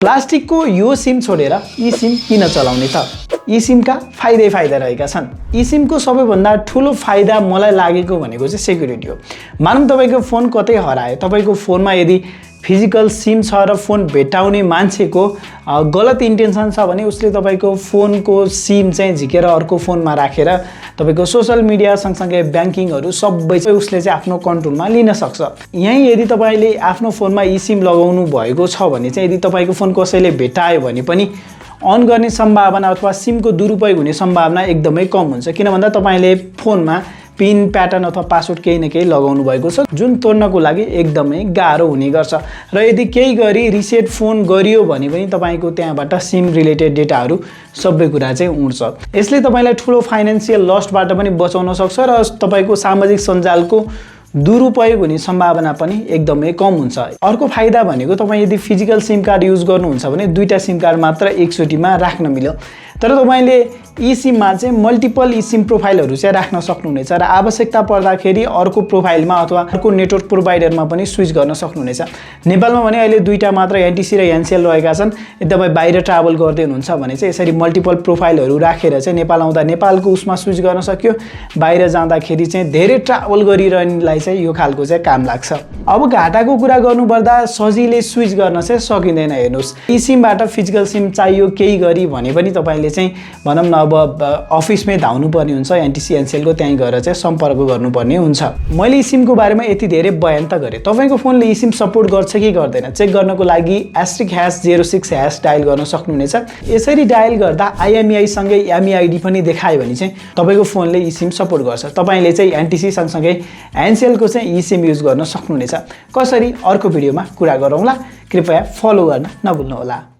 प्लास्टिकको यो सिम छोडेर ई सिम किन चलाउने त? ई सिमका फाइदा रहेका छन्। ई सिमको सबैभन्दा ठुलो फाइदा मलाई लागेको भनेको चाहिँ सेक्युरिटी हो। मानौँ तपाईको फोन कतै हरायो, तपाईको फोनमा यदि फिजिकल सिम छ र फोन भेट्टाउने मान्छेको गलत इन्टेन्सन छ भने उसले तपाईको फोनको सिम चाहिँ झिकेर अर्को फोनमा राखेर तपाईको सोशल मिडिया सँगसँगै ब्याङ्किङहरू सबै उसले चाहिँ आफ्नो कन्ट्रोलमा लिन सक्छ। यही यदि तपाईले आफ्नो फोनमा ई सिम लगाउनु भएको छ भने चाहिँ यदि तपाईको फोन कसैले भेट्टायो भने पनि अन गर्ने सम्भावना अथवा सिमको दुरुपयोग हुने सम्भावना एकदमै कम हुन्छ। किन भन्दा तपाईले फोनमा पिन प्याटर्न अथवा पासवर्ड केही न केही लगाउनु भएको छ जुन तोड्नको लागि एकदमै गाह्रो हुने गर्छ र यदि केही गरी रिसेट फोन गरियो भने पनि तपाईको त्यहाँबाट सिम रिलेटेड डेटाहरू सबै कुरा चाहिँ उड्छ। यसले तपाईलाई ठुलो फाइनान्शियल लसबाट पनि बचाउन सक्छ र तपाईको सामाजिक सञ्जालको दुरुपयोग हुने सम्भावना पनि एकदमै कम हुन्छ। अर्को फाइदा भनेको तपाईँ यदि फिजिकल सिम कार्ड युज गर्नुहुन्छ भने दुईटा सिम कार्ड मात्र एकचोटिमा राख्न मिल्यो। तर तपाईले ई सिममा चाहिँ मल्टिपल ई सिम प्रोफाइलहरू चाहिँ राख्न सक्नुहुनेछ र आवश्यकता पर्दाखेरि अर्को प्रोफाइलमा अथवा अर्को नेटवर्क प्रोभाइडरमा पनि स्विच गर्न सक्नुहुनेछ। नेपालमा भने अहिले दुईटा मात्र एनटिसी र एनसिएल रहेका छन्। यदि तपाईँ बाहिर ट्राभल गर्दै हुनुहुन्छ भने चाहिँ यसरी मल्टिपल प्रोफाइलहरू राखेर चाहिँ नेपाल आउँदा नेपालको उसमा स्विच गर्न सक्यो, बाहिर जाँदाखेरि चाहिँ धेरै ट्राभल गरिरहनेलाई चाहिँ यो खालको चाहिँ काम लाग्छ। अब घाटाको कुरा गर्नुपर्दा सजिलै स्विच गर्न चाहिँ सकिँदैन। हेर्नुहोस्, ई सिमबाट फिजिकल सिम चाहियो केही गरी भने पनि तपाईले चाहिँ भनौँ न अब अफिसमै धाउनु पर्ने हुन्छ, एनटिसी एनसिएलको त्यहीँ गएर चाहिँ सम्पर्क गर्नुपर्ने हुन्छ। मैले ई सिमको बारेमा यति धेरै बयान त गरेँ। तपाईँको फोनले ई सिम सपोर्ट गर्छ कि गर्दैन चेक गर्नको लागि *#06# डायल गर्न सक्नुहुनेछ। यसरी डायल गर्दा आइएमईआई सँगै एमईआईडी पनि देखायो भने चाहिँ तपाईँको फोनले ई सिम सपोर्ट गर्छ। तपाईँले चाहिँ एनटिसी सँगसँगै एनसिएलको चाहिँ ई सिम युज गर्न सक्नुहुनेछ। कसरी अर्को भिडियोमा कुरा गरौँला। कृपया फलो गर्न नभुल्नुहोला।